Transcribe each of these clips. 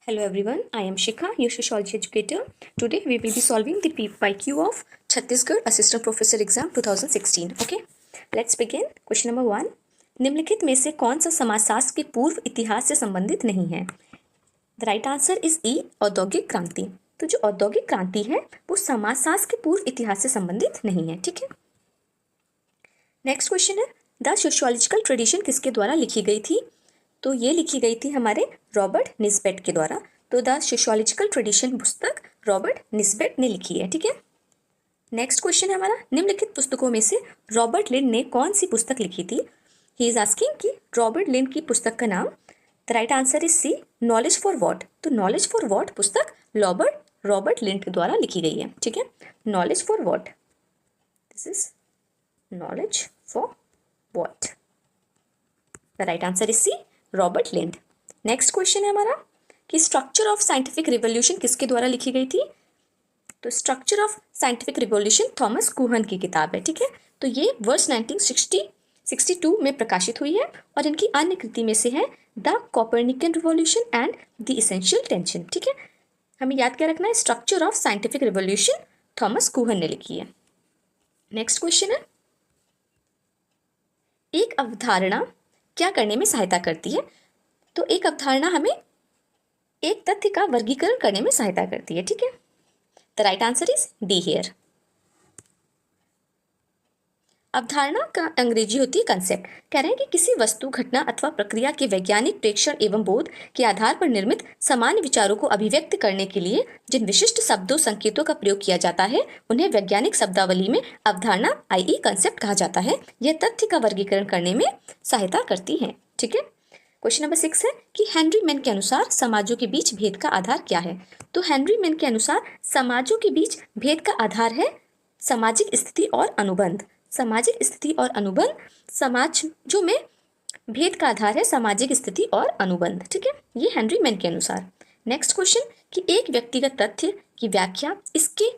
Hello everyone, I am Shikha, your sociology educator. Today we will be solving the PYQ of Chhattisgarh Assistant Professor Exam 2016. Okay, let's begin. Question number 1. निम्नलिखित में से कौन सा समाजशास्त्र के पूर्व इतिहास से संबंधित नहीं है? द राइट आंसर इज ई औद्योगिक क्रांति। तो जो औद्योगिक क्रांति है वो समाजशास्त्र के पूर्व इतिहास से संबंधित नहीं है। ठीक है, नेक्स्ट क्वेश्चन है द सोशियोलॉजिकल ट्रेडिशन किसके द्वारा लिखी गई थी? तो ये लिखी गई थी हमारे रॉबर्ट निस्बेट के द्वारा। तो द सोशियोलॉजिकल ट्रेडिशन पुस्तक रॉबर्ट निस्बेट ने लिखी है। ठीक है, नेक्स्ट क्वेश्चन है हमारा निम्नलिखित पुस्तकों में से रॉबर्ट लिंड ने कौन सी पुस्तक लिखी थी? ही इज आस्किंग कि रॉबर्ट लिंड की पुस्तक का नाम। The right answer is C knowledge for what. तो नॉलेज फॉर वॉट पुस्तक रॉबर्ट लिंड के द्वारा लिखी गई है। ठीक है, knowledge for what, this is knowledge for what. The right answer is C Robert Lynd. Next question है हमारा कि स्ट्रक्चर ऑफ साइंटिफिक रिवॉल्यूशन किसके द्वारा लिखी गई थी? तो structure of scientific revolution Thomas Kuhn की किताब है। ठीक है, तो ये वर्ष 1962 में प्रकाशित हुई है और इनकी अन्य कृति में से है the Copernican revolution and the essential tension. ठीक है, हमें याद क्या रखना है, structure of scientific revolution Thomas Kuhn ने लिखी है। नेक्स्ट क्वेश्चन है एक अवधारणा क्या करने में सहायता करती है? तो एक अवधारणा हमें एक तथ्य का वर्गीकरण करने में सहायता करती है। ठीक है, the right answer is D here. अवधारणा का अंग्रेजी होती है कंसेप्ट। कह रहे हैं कि किसी वस्तु, घटना अथवा प्रक्रिया के वैज्ञानिक प्रेक्षण एवं बोध के आधार पर निर्मित सामान्य विचारों को अभिव्यक्त करने के लिए जिन विशिष्ट शब्दों संकेतों का प्रयोग किया जाता है उन्हें वैज्ञानिक शब्दावली में अवधारणा i.e. कंसेप्ट कहा जाता है। यह तथ्य का वर्गीकरण करने में सहायता करती है। ठीक है, क्वेश्चन नंबर 6 है कि हेनरी मैन के अनुसार समाजों के बीच भेद का आधार क्या है? तो हेनरी मैन के अनुसार समाजों के बीच भेद का आधार है सामाजिक स्थिति और अनुबंध। सामाजिक स्थिति और अनुबंध, समाजों में भेद का आधार है सामाजिक स्थिति और अनुबंध। ठीक है, ये हेनरी मैन के अनुसार। नेक्स्ट क्वेश्चन कि एक व्यक्तिगत तथ्य की व्याख्या इसके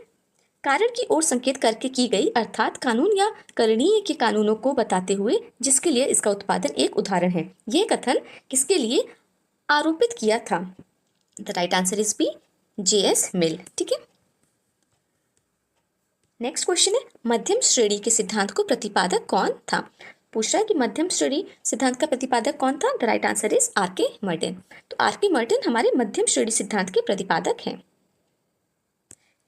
कारण की ओर संकेत करके की गई, अर्थात कानून या करणीय के कानूनों को बताते हुए जिसके लिए इसका उत्पादन एक उदाहरण है। यह कथन किसके लिए आरोपित किया था? The right answer is B J S. Mill. ठीक है, नेक्स्ट क्वेश्चन है मध्यम श्रेणी के सिद्धांत को प्रतिपादक कौन था? पूछ रहा है कि मध्यम श्रेणी सिद्धांत का प्रतिपादक कौन था? The right answer is R K. Merton. तो आर.के. मर्टन हमारे मध्यम श्रेणी सिद्धांत के प्रतिपादक हैं।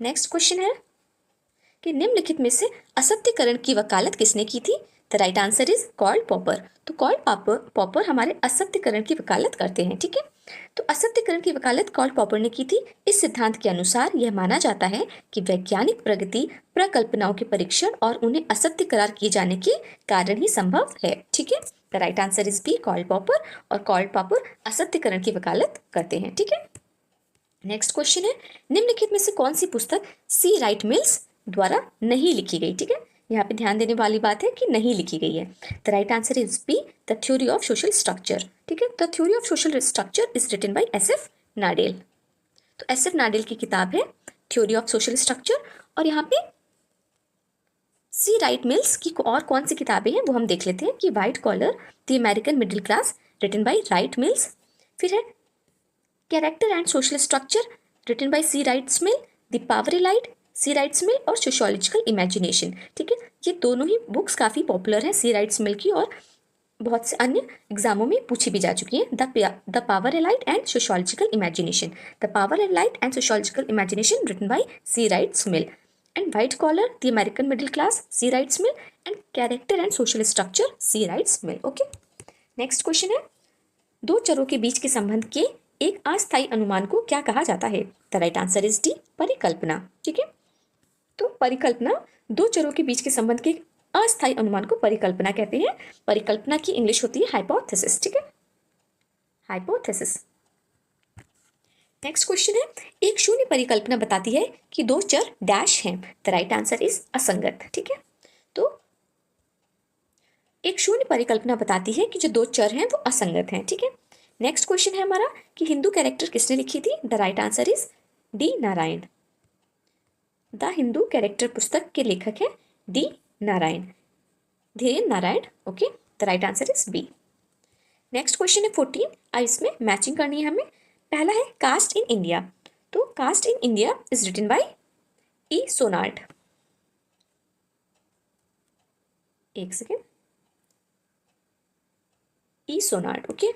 नेक्स्ट क्वेश्चन है कि निम्नलिखित में से असत्यकरण की वकालत किसने की थी? The right answer is Karl Popper. तो कार्ल पॉपर हमारे असत्यकरण की वकालत करते हैं। ठीक है, तो असत्यकरण की वकालत कार्ल पॉपर ने की थी। इस सिद्धांत के अनुसार यह माना जाता है कि वैज्ञानिक प्रगति प्रकल्पनाओं के परीक्षण और उन्हें असत्य करार किए जाने के कारण ही संभव है। ठीक है, the right answer is B Karl Popper, और कार्ल पॉपर असत्यकरण की वकालत करते हैं। ठीक है, नेक्स्ट क्वेश्चन है निम्नलिखित में से कौन सी पुस्तक सी राइट मिल्स द्वारा नहीं लिखी गई? ठीक है, यहाँ पे ध्यान देने वाली बात है कि नहीं लिखी गई है। The right answer is B the theory of social structure. ठीक है, the theory of social structure is written by S F. Nadel. तो एस.एफ. नाडेल की किताब है थ्योरी ऑफ सोशल स्ट्रक्चर। और यहाँ पे सी राइट मिल्स की और कौन सी किताबें हैं वो हम देख लेते हैं कि white collar the American middle class written by Wright Mills, फिर है character and social structure written by C rights Mill, the power allied C rights Mill, और सोशियोलॉजिकल इमेजिनेशन। ठीक है, ये दोनों ही बुक्स काफ़ी पॉपुलर हैं सी राइट्स मिल की, और बहुत से अन्य एग्जामों में पूछी भी जा चुकी हैं। The power elite and sociological imagination, the power elite and sociological imagination written by C rights Mill, and white collar the American middle class C rights Mill, and character and social structure C rights Mill. Okay, next question है दो चरों के बीच के संबंध के एक अस्थायी अनुमान को क्या कहा जाता है? The right answer is D परिकल्पना। ठीक है, तो परिकल्पना, दो चरों के बीच के संबंध के अस्थायी अनुमान को परिकल्पना कहते हैं। परिकल्पना की इंग्लिश होती है हाइपोथेसिस। ठीक है, हाइपोथेसिस। नेक्स्ट क्वेश्चन है एक शून्य परिकल्पना बताती है कि दो चर डैश हैं। द राइट आंसर इज असंगत। ठीक है, तो एक शून्य परिकल्पना बताती है कि जो दो चर हैं वो असंगत हैं। ठीक है, नेक्स्ट क्वेश्चन है हमारा कि हिंदू कैरेक्टर किसने लिखी थी? The right answer is D Narayan. The Hindu character पुस्तक के लेखक हैं D Narayan, Dhirendra Narayan. Okay, the right answer is B. Next question है 14। अब इसमें मैचिंग करनी है हमें। पहला है कास्ट इन इंडिया। तो caste in India is written by E Senart. एक second, E Senart. Okay,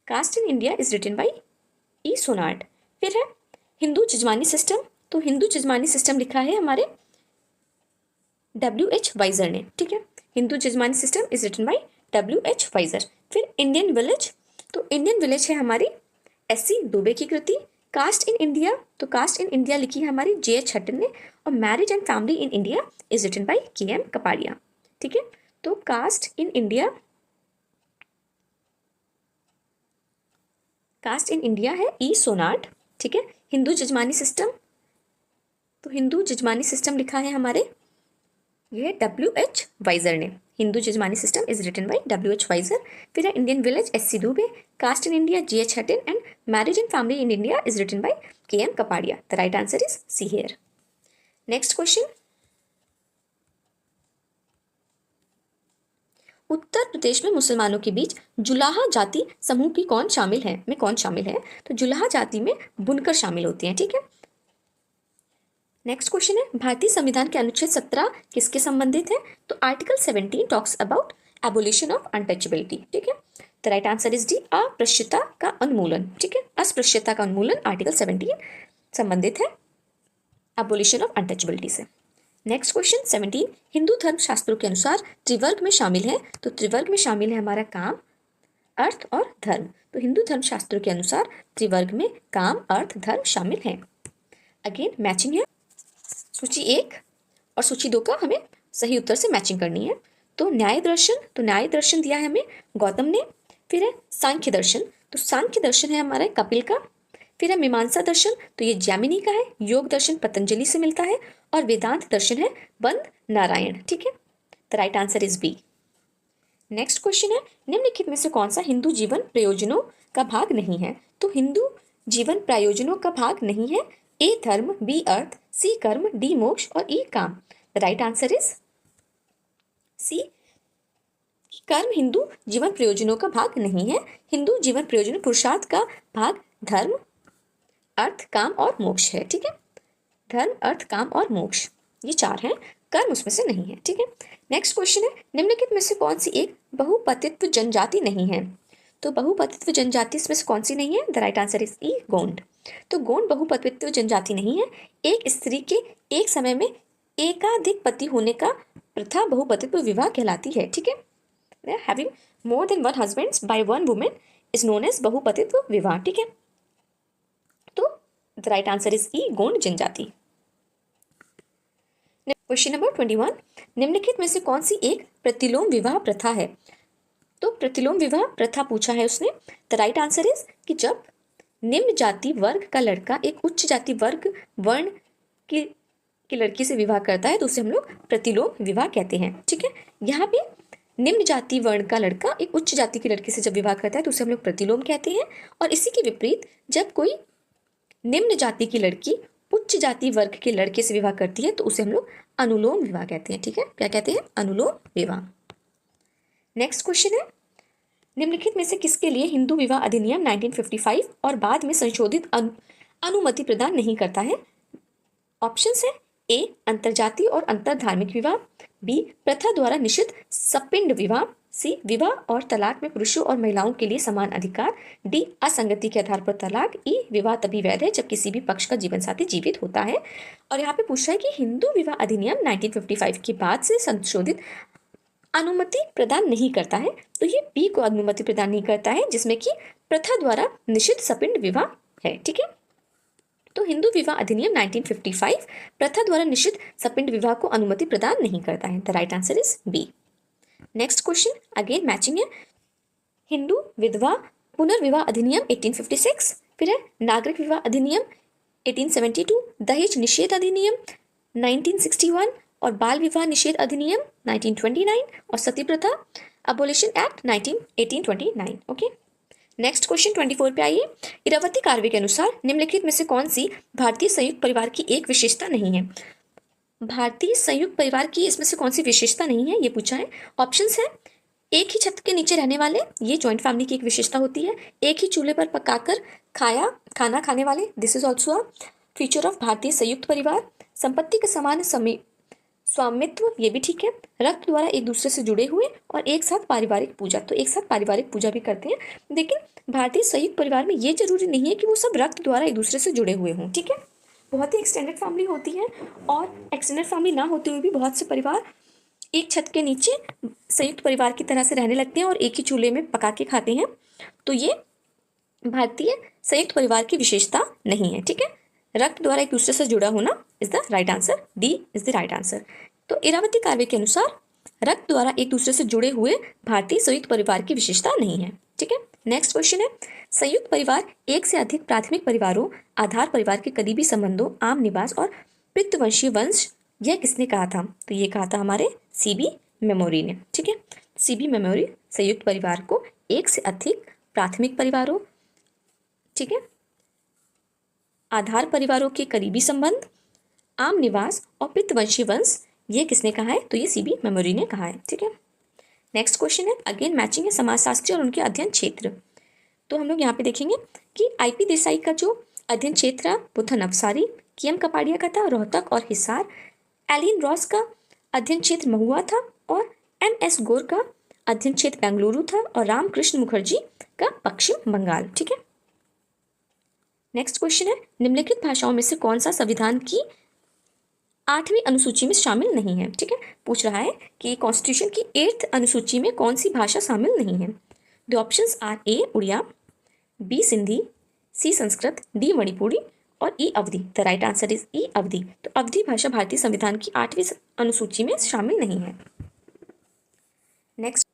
caste in India is written by E Senart. फिर है हिंदू जजमानी सिस्टम। तो हिंदू जजमानी सिस्टम लिखा है हमारे WH वाइजर ने। ठीक है, Hindu jajmani system is written by WH Wiser. फिर इंडियन विलेज, तो इंडियन विलेज है हमारी SC दुबे की कृति। कास्ट इन इंडिया, तो कास्ट इन इंडिया लिखी है हमारी JH हटन ने। और marriage and family in India is written by KM Kapadia. ठीक है, तो caste in India, caste in India है ई सोनार्ड। ठीक है, हिंदू जजमानी सिस्टम, तो हिंदू जजमानी सिस्टम लिखा है हमारे ये WH वाइजर ने। Hindu jajmani system is written by WH Wiser. फिर है Indian village SC Dube. Caste in India JH Hutton and marriage and family in India is written by KM Kapadia. The right answer is C here. Next question, Uttar Pradesh में मुसलमानों के बीच जुलाहा जाति समूह की कौन शामिल है, में कौन शामिल है? तो जुलाहा जाति में बुनकर शामिल होते हैं। ठीक है, नेक्स्ट क्वेश्चन है भारतीय संविधान के अनुच्छेद 17 किसके संबंधित है? तो article 17 talks about abolition of untouchability. ठीक है, the right answer is D अस्पृश्यता का उन्मूलन। ठीक है, अस्पृश्यता का उन्मूलन आर्टिकल 17 संबंधित है एबोलिशन ऑफ अनटचेबिलिटी से। नेक्स्ट क्वेश्चन 17, हिंदू धर्म शास्त्रों के अनुसार त्रिवर्ग में शामिल है। तो त्रिवर्ग में शामिल है हमारा काम, अर्थ और धर्म। तो हिंदू धर्म शास्त्रों के अनुसार त्रिवर्ग में काम, अर्थ, धर्म शामिल है। अगेन मैचिंग है, सूची 1 और सूची 2 का हमें सही उत्तर से मैचिंग करनी है। तो न्याय दर्शन, तो न्याय दर्शन दिया है हमें गौतम ने। फिर है सांख्य दर्शन, तो सांख्य दर्शन है हमारा कपिल का। फिर है मीमांसा दर्शन, तो ये जैमिनी का है। योग दर्शन पतंजलि से मिलता है। और वेदांत दर्शन है बंद नारायण। ठीक है, the right answer is B. Next question है निम्नलिखित में से कौन सा हिंदू जीवन प्रयोजनों का भाग नहीं है? तो हिंदू जीवन प्रयोजनों का भाग नहीं है। ए धर्म, बी अर्थ, सी कर्म, डी मोक्ष और ई काम। The right answer is C, कर्म हिंदू जीवन प्रयोजनों का भाग नहीं है। हिंदू जीवन प्रयोजन पुरुषार्थ का भाग धर्म, अर्थ, काम और मोक्ष है। ठीक है, धर्म, अर्थ, काम और मोक्ष ये 4 हैं, कर्म उसमें से नहीं है। ठीक है, नेक्स्ट क्वेश्चन है निम्नलिखित में से कौन सी एक बहुपतित्व जनजाति नहीं है? तो बहुपतित्व जनजाति इसमें से कौन सी नहीं है? The right answer is E Gond. तो गोंड बहुपतित्व जनजाति नहीं है। एक स्त्री के एक समय में एकाधिक पति होने का प्रथा बहुपतित्व विवाह कहलाती है। ठीक है, having more than one husbands by one women is known as बहुपतित्व विवाह। ठीक है, तो the right answer is E Gond जनजाति। क्वेश्चन नंबर 21, निम्नलिखित में से कौन सी एक प्रतिलोम विवाह प्रथा है? तो प्रतिलोम विवाह प्रथा पूछा है उसने। द राइट आंसर इज कि जब निम्न जाति वर्ग का लड़का एक उच्च जाति वर्ग वर्ण की लड़की से विवाह करता है तो उसे हम लोग प्रतिलोम विवाह कहते हैं। ठीक है, यहाँ पे निम्न जाति वर्ण का लड़का एक उच्च जाति की लड़की से जब विवाह करता है तो उसे हम लोग प्रतिलोम कहते हैं। और इसी के विपरीत जब कोई निम्न जाति की लड़की उच्च जाति वर्ग के लड़के से विवाह करती है तो उसे हम लोग अनुलोम विवाह कहते हैं। ठीक है, क्या कहते हैं? अनुलोम विवाह। नेक्स्ट क्वेश्चन है निम्नलिखित में से किसके लिए हिंदू विवाह अधिनियम 1955 और बाद में संशोधित अनुमति प्रदान नहीं करता है? ऑप्शंस है ए अंतरजातीय और अंतर धार्मिक विवाह, बी प्रथा द्वारा निषिद्ध सपिंड विवाह, सी विवाह और तलाक में पुरुषों और महिलाओं के लिए समान अधिकार, डी असंगति के आधार पर तलाक, ई विवाह तभी वैध है जब किसी भी पक्ष का जीवन साथी जीवित होता है। और यहाँ पे पूछ रहा है कि हिंदू विवाह अधिनियम 1955 के बाद से संशोधित अनुमति प्रदान नहीं करता है, तो ये बी को अनुमति प्रदान नहीं करता है जिसमें कि प्रथा द्वारा निषिद्ध सपिंड विवाह है। ठीक है, तो हिंदू विवाह अधिनियम 1955 प्रथा द्वारा निषिद्ध सपिंड विवाह को अनुमति प्रदान नहीं करता है। The right answer is B. Next question again matching है, हिंदू विधवा पुनर्विवाह अधिनियम 1856, फिर है नागरिक विवाह अधिनियम 1872, दहेज निषेध अधिनियम 1961 और बाल विवाह निषेध अधिनियम 1929 और सती प्रथा abolition act 1829। Okay, next question 24 पे आइए। इरावती कार्वे के अनुसार निम्नलिखित में से कौन सी भारतीय संयुक्त परिवार की एक विशेषता नहीं है? भारतीय संयुक्त परिवार की इसमें से कौन सी विशेषता नहीं है ये पूछा है। ऑप्शंस है एक ही छत के नीचे रहने वाले, ये जॉइंट फैमिली की एक विशेषता होती है। एक ही चूल्हे पर पकाकर खाना खाने वाले, this is also a feature of भारतीय संयुक्त परिवार। संपत्ति के समान स्वामित्व, ये भी ठीक है। रक्त द्वारा एक दूसरे से जुड़े हुए और एक साथ पारिवारिक पूजा, तो एक साथ पारिवारिक पूजा भी करते हैं। लेकिन भारतीय संयुक्त परिवार में ये जरूरी नहीं है कि वो सब रक्त द्वारा एक दूसरे से जुड़े हुए हों, ठीक है। बहुत ही एक्सटेंडेड फैमिली होती है और एक्सटेंडेड फैमिली ना होते हुए भी बहुत से परिवार एक छत के नीचे संयुक्त परिवार की तरह से रहने लगते हैं और एक ही चूल्हे में पका के खाते हैं। तो ये भारतीय संयुक्त परिवार की विशेषता नहीं है, ठीक है। रक्त द्वारा एक दूसरे से जुड़ा होना is the right answer, D is the right answer. तो इरावती कार्य के अनुसार रक्त द्वारा एक दूसरे से जुड़े हुए भारतीय संयुक्त परिवार की विशेषता नहीं है, ठीक है। नेक्स्ट क्वेश्चन है, संयुक्त परिवार एक से अधिक प्राथमिक परिवारों, आधार परिवार के करीबी संबंधों, आम निवास और पितृवंशीय वंश, यह किसने कहा था? तो ये कहा था हमारे सीबी मेमोरी ने, ठीक है। सीबी मेमोरी संयुक्त परिवार को एक से अधिक प्राथमिक परिवारों, ठीक है, आधार परिवारों के करीबी संबंध, आम निवास और पितृवंशीय वंश, ये किसने कहा है? तो ये सीबी मेमोरी ने कहा है, ठीक है। नेक्स्ट क्वेश्चन है, अगेन मैचिंग है समाजशास्त्री और उनके अध्ययन क्षेत्र। तो हम लोग यहाँ पे देखेंगे कि आईपी देसाई का जो अध्ययन क्षेत्र है वो था नवसारी, केएम कपाड़िया का था रोहतक और हिसार, एलिन रॉस का अध्ययन क्षेत्र महुआ था और एमएस गौर का अध्ययन क्षेत्र बेंगलुरु था और रामकृष्ण मुखर्जी का पश्चिम बंगाल, ठीक है। नेक्स्ट क्वेश्चन है, निम्नलिखित भाषाओं में से कौन सा संविधान की 8वीं अनुसूची में शामिल नहीं है, ठीक है। पूछ रहा है कि कॉन्स्टिट्यूशन की 8th अनुसूची में कौन सी भाषा शामिल नहीं है। The options are A Odia, B Sindhi, C Sanskrit, D Manipuri और E Awadhi. The right answer is E Awadhi. तो अवधी भाषा भारतीय संविधान की 8वीं अनुसूची में शामिल नहीं है। नेक्स्ट,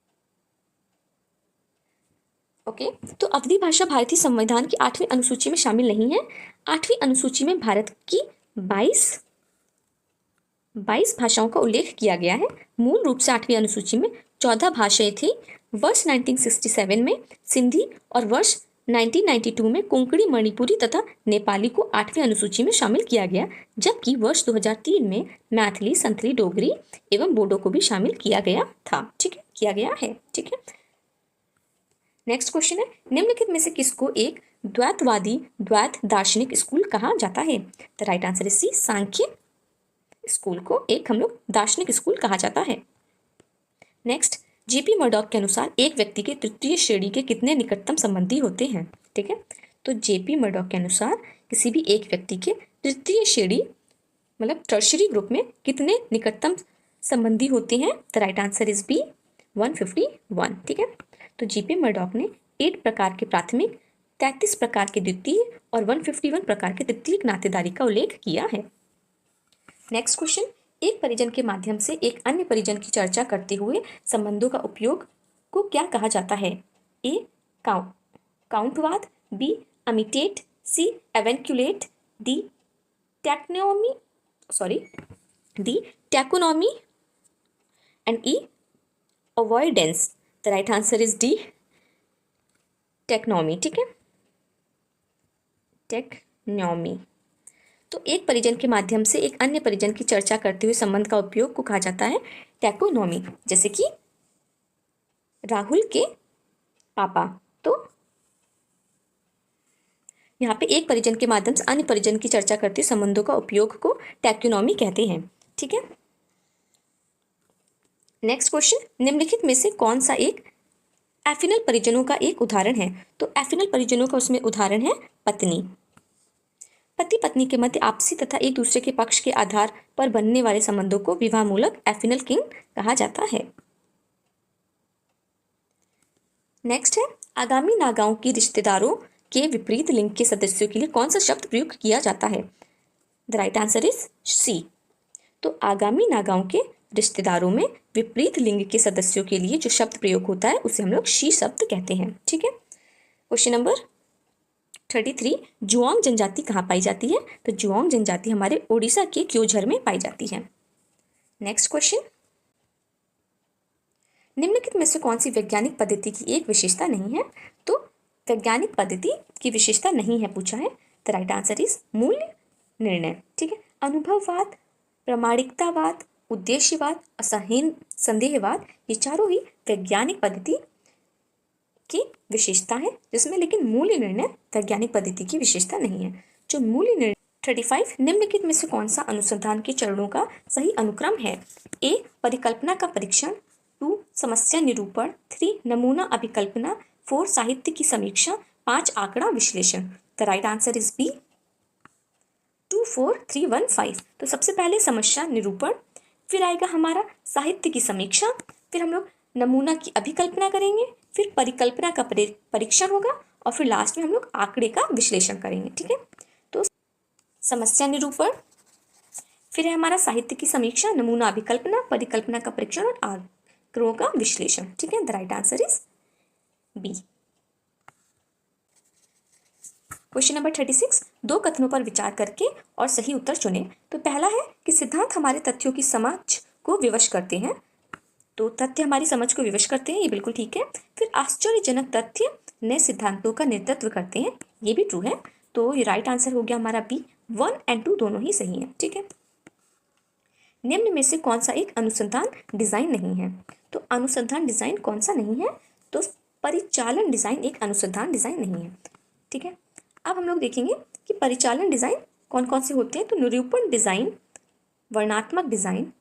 ओके, तो अवधी भाषा भारतीय संविधान की 8वीं अनुसूची में शामिल नहीं है। 8वीं अनुसूची में भारत की 22 भाषाओं का उल्लेख किया गया है। मूल रूप से 8वीं अनुसूची में 14 भाषाएं थी। वर्ष 1967 में सिंधी और वर्ष 1992 में कोंकणी, मणिपुरी तथा नेपाली को 8वीं अनुसूची में शामिल किया गया, जबकि वर्ष 2003 में मैथिली, संथली, डोगरी एवं बोडो को भी शामिल किया गया था, ठीक है, किया गया है, ठीक है। नेक्स्ट क्वेश्चन है, निम्नलिखित में से किसको एक द्वैतवादी द्वैत दार्शनिक स्कूल कहा जाता है? The right answer is C, Samkhya school को एक हम लोग दार्शनिक स्कूल कहा जाता है। नेक्स्ट, जीपी मर्डॉक के अनुसार एक व्यक्ति के तृतीय श्रेणी के कितने निकटतम संबंधी होते हैं? ठीक है, तो जेपी मर्डॉक के अनुसार किसी भी एक व्यक्ति के तृतीय श्रेणी मतलब टर्शरी ग्रुप में कितने निकटतम संबंधी होते हैं? The right answer is B, 151, ठीक है। तो जीपी मर्डॉक ने 8 प्रकार के प्राथमिक, 33 प्रकार के द्वितीय और 151 प्रकार के तृतीयक नातेदारी का उल्लेख किया है। नेक्स्ट क्वेश्चन, एक परिजन के माध्यम से एक अन्य परिजन की चर्चा करते हुए संबंधों का उपयोग को क्या कहा जाता है? A couvade, B amitate, C avunculate, D teknonymy and E avoidance. The right answer is D, teknonymy, ठीक है, टेक्नॉमी। तो एक परिजन के माध्यम से एक अन्य परिजन की चर्चा करते हुए संबंध का उपयोग को कहा जाता है टैकोनॉमी। जैसे कि राहुल के पापा, तो यहाँ पे एक परिजन के माध्यम से अन्य परिजन की चर्चा करते हुए संबंधों का उपयोग को टैकोनॉमी कहते हैं, ठीक है। नेक्स्ट क्वेश्चन, निम्नलिखित में से कौन सा एक एफिनल परिजनों का एक उदाहरण है? तो एफिनल परिजनों का उसमें उदाहरण है पत्नी। पति पत्नी के मध्य आपसी तथा एक दूसरे के पक्ष के आधार पर बनने वाले संबंधों को विवाह मूलक एफिनल किंग कहा जाता है। नेक्स्ट है, आगामी नागाओं की रिश्तेदारों के विपरीत लिंग के सदस्यों के लिए कौन सा शब्द प्रयुक्त किया जाता है? The right answer is C. तो आगामी नागाओं के रिश्तेदारों में विपरीत लिंग के सदस्यों के लिए जो शब्द प्रयोग होता है उसे हम लोग शी शब्द कहते हैं, ठीक है। क्वेश्चन नंबर 33, जुआंग जनजाति कहाँ पाई जाती है? तो जुआंग जनजाति हमारे ओडिशा के क्योंझर में पाई जाती है। नेक्स्ट क्वेश्चन, निम्नलिखित में से कौन सी वैज्ञानिक पद्धति की एक विशेषता नहीं है? तो वैज्ञानिक पद्धति की विशेषता नहीं है पूछा है। द राइट आंसर इज मूल्य निर्णय, ठीक है। अनुभववाद, प्रामाणिकतावाद, उद्देश्यवाद, असंदेहवाद, ये चारों ही वैज्ञानिक पद्धति की विशेषता है, जिसमें लेकिन मूल्य निर्णय वैज्ञानिक पद्धति की विशेषता नहीं है। जो मूल्य निर्णय 35 निम्नलिखित में से कौन सा अनुसंधान के चरणों का सही अनुक्रम है? ए परिकल्पना का परीक्षण, 2 समस्या निरूपण, 3 नमूना अभिकल्पना, 4 साहित्य की समीक्षा, 5 आंकड़ा विश्लेषण। The right answer is B 2 4 3 1 5। तो सबसे पहले समस्या निरूपण, फिर आएगा हमारा साहित्य की समीक्षा, फिर हम लोग नमूना की अभिकल्पना करेंगे, फिर परिकल्पना का परीक्षण होगा और फिर लास्ट में हम लोग आंकड़े का विश्लेषण करेंगे। ठीक है, तो समस्या निरूपण, फिर है हमारा साहित्य की समीक्षा, नमूना अभिकल्पना, परिकल्पना का परीक्षण और आंकड़ों का विश्लेषण। ठीक है, the right answer is B. Question number 36, 2 कथनों पर विचार करके और सही उत्तर चुने। तो पहला है कि सिद्धांत हमारे तथ्यों की समझ को विवश करते हैं। तो तथ्य हमारी समझ को विवश करते हैं, ये बिल्कुल ठीक है। फिर आश्चर्यजनक तथ्य नए सिद्धांतों का नेतृत्व करते हैं, ये भी ट्रू है। तो ये राइट आंसर हो गया हमारा बी, 1 और 2 दोनों ही सही है। ठीक है, निम्न में से कौन सा एक अनुसंधान डिजाइन नहीं है? तो अनुसंधान डिजाइन कौन सा नहीं है? तो परिचालन डिजाइन एक अनुसंधान डिजाइन नहीं है। ठीक है, अब हम लोग देखेंगे कि परिचालन डिजाइन कौन कौन से होते हैं। तो निरूपण डिजाइन, वर्णनात्मक डिजाइन,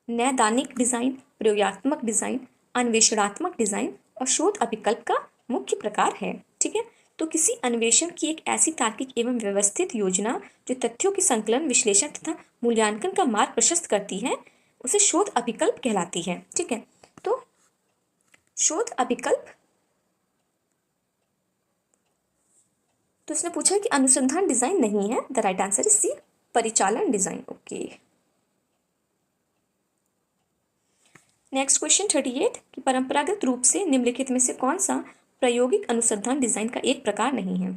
नैदानिक डिजाइन, प्रयोगात्मक डिजाइन, अन्वेषणात्मक डिजाइन और शोध अभिकल्प का मुख्य प्रकार है। ठीक है, तो किसी अन्वेषण की एक ऐसी तार्किक एवं व्यवस्थित योजना जो तथ्यों के संकलन, विश्लेषण तथा मूल्यांकन का मार्ग प्रशस्त करती है, उसे शोध अभिकल्प कहलाती है। ठीक है, तो शोध अभिकल्प, तो इसने पूछा कि अनुसंधान डिजाइन नहीं है। The right answer is C, परिचालन डिजाइन। ओके, नेक्स्ट क्वेश्चन 38 कि परंपरागत रूप से निम्नलिखित में से कौन सा प्रायोगिक अनुसंधान डिजाइन का एक प्रकार नहीं है?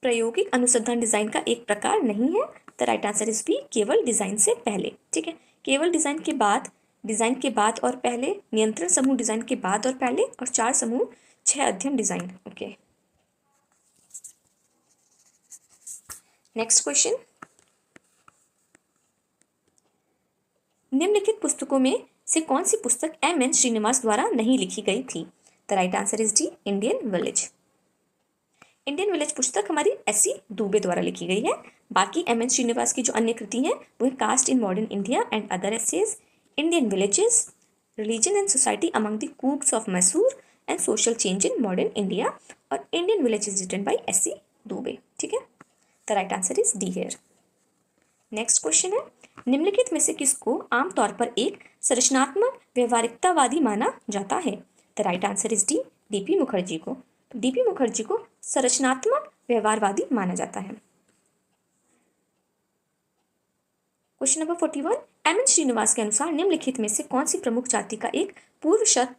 प्रायोगिक अनुसंधान डिजाइन का एक प्रकार नहीं है। The right answer is B, केवल डिजाइन से पहले। ठीक है, केवल डिजाइन के बाद, डिजाइन के बाद और पहले, नियंत्रण समूह डिजाइन के बाद और पहले, और 4 समूह 6 अध्ययन डिजाइन। ओके, नेक्स्ट क्वेश्चन, निम्नलिखित पुस्तकों में से कौन सी पुस्तक एम.एन. श्रीनिवास द्वारा नहीं लिखी गई थी? The right answer is D, Indian village. Indian village पुस्तक हमारी एस.सी. दुबे द्वारा लिखी गई है। बाकी एम.एन. श्रीनिवास की जो अन्य कृति हैं वो है caste in modern India and other essays, Indian villages, religion and society among the Coorgs of Mysore and social change in modern India, और Indian village is written by S C. Dube. ठीक है, the right answer is D here. Next question है, निम्नलिखित में से किसको आमतौर पर एक संरचनात्मक व्यवहारिकतावादी माना जाता है? The right answer is D, DP Mukherjee को। तो डीपी मुखर्जी को संरचनात्मक व्यवहारवादी माना जाता है। Question number 41, M.N.. श्रीनिवास के अनुसार निम्नलिखित में से कौन सी प्रमुख जाति का एक पूर्व शर्त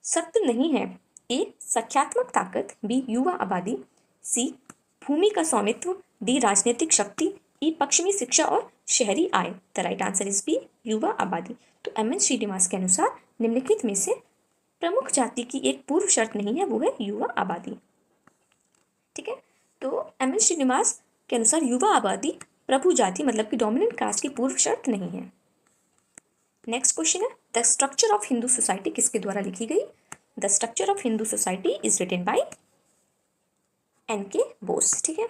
सत्य नहीं है? ए संख्यात्मक ताकत, बी युवा आबादी, सी भूमि का स्वामित्व, डी राजनीतिक शक्ति, ई पश्चिमी शिक्षा और शहरी आय। The right answer is B, युवा आबादी। तो एम.एन. श्रीनिवास के अनुसार निम्नलिखित में से प्रमुख जाति की एक पूर्व शर्त नहीं है, वो है युवा आबादी। ठीक है, तो एम.एन. श्रीनिवास के अनुसार युवा आबादी प्रभु जाति मतलब कि डोमिनेंट कास्ट की पूर्व शर्त नहीं है। नेक्स्ट क्वेश्चन है, the structure of Hindu society किसके द्वारा लिखी गई? The structure of Hindu society is written by N K. Bose. ठीक है,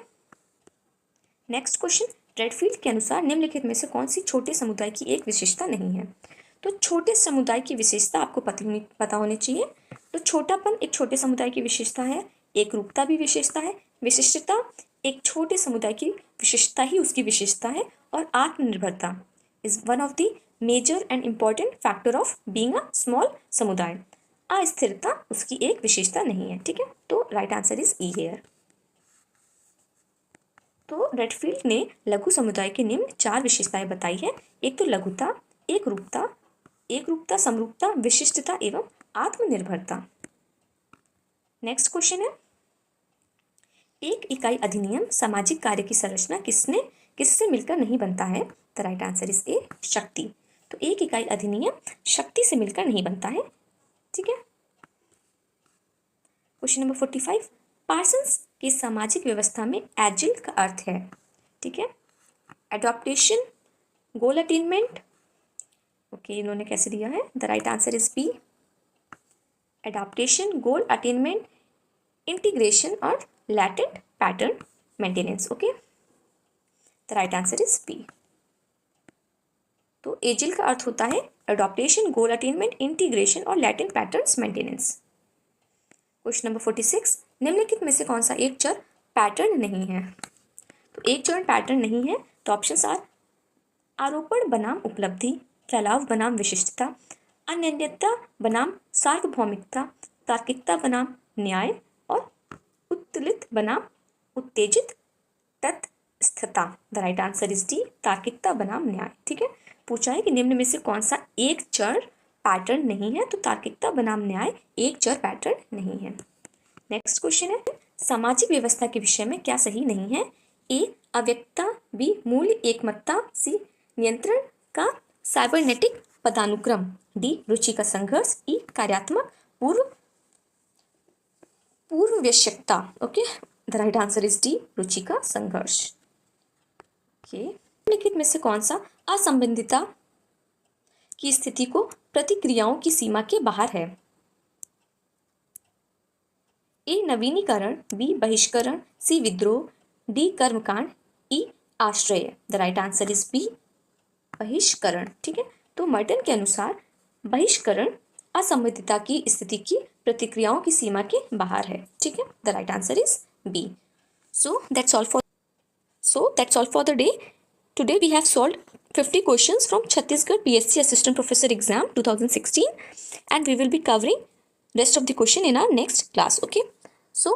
नेक्स्ट क्वेश्चन, रेडफील्ड के अनुसार निम्नलिखित में से कौन सी छोटे समुदाय की एक विशेषता नहीं है? तो छोटे समुदाय की विशेषता आपको पता होनी चाहिए। तो छोटापन एक छोटे समुदाय की विशेषता है, एक रूपता भी विशेषता है, विशिष्टता एक छोटे समुदाय की विशेषता ही उसकी विशेषता है, और आत्मनिर्भरता is one of the major and important factor of being a small समुदाय। अस्थिरता उसकी एक विशेषता नहीं है। ठीक है, तो right answer is E here. तो रेडफील्ड ने लघु समुदाय के निम्न 4 विशेषताएं बताई है। एक तो लघुता, एक रूपता, समरूपता, विशिष्टता एवं आत्मनिर्भरता। नेक्स्ट क्वेश्चन है, एक इकाई अधिनियम सामाजिक कार्य की संरचना किससे मिलकर नहीं बनता है? The right answer is a, शक्ति। तो एक इकाई अधिनियम शक्ति से मिलकर नहीं बनता है। ठीक है, क्वेश्चन नंबर 45, पार्सन्स की सामाजिक व्यवस्था में एजिल का अर्थ है। ठीक है, एडॉप्टेशन, गोल अटेनमेंट, ओके, इन्होंने कैसे दिया है? The right answer is B, adaptation, goal attainment, integration और latent pattern maintenance. Okay, the right answer is B. तो एजिल का अर्थ होता है एडॉप्टेशन, गोल अटेनमेंट, इंटीग्रेशन और latent patterns maintenance. Question number 46, निम्नलिखित में से कौन सा एक चर पैटर्न नहीं है? तो एक चरण पैटर्न नहीं है तो ऑप्शंस आर आरोपण बनाम उपलब्धि, फैलाव बनाम विशिष्टता, अनन्यता बनाम सार्वभौमिकता, तार्किकता बनाम न्याय और उत्तुलित बनाम उत्तेजित तटस्थता। The right answer is D, तार्किकता बनाम न्याय। ठीक है, पूछा है कि निम्न में से कौन सा एक चर पैटर्न नहीं है, तो तार्किकता बनाम न्याय एक चर पैटर्न नहीं है। नेक्स्ट क्वेश्चन है, सामाजिक व्यवस्था के विषय में क्या सही नहीं है? ए अव्यक्तता, बी मूल्य एकमतता, सी नियंत्रण का साइबरनेटिक पदानुक्रम, डी रुचि का संघर्ष, ई कार्यात्मक पूर्ववश्यकता। Okay, the right answer is D, रुचि का संघर्ष। ओके, निम्नलिखित में से कौन सा असंबंधितता की स्थिति को प्रतिक्रियाओं की सीमा के बाहर है? ए नवीनीकरण, बी बहिष्करण, सी विद्रोह, डी कर्मकांड, ई आश्रय। The right answer is B, बहिष्करण। ठीक है, तो मर्टन के अनुसार बहिष्करण असंबंधितता की स्थिति की प्रतिक्रियाओं की सीमा के बाहर है। ठीक है, the right answer is B. So that's all for the day. Today we have solved 50 questions from Chhattisgarh PSC Assistant Professor Exam 2016 and we will be covering rest of the question in our next class. Okay, so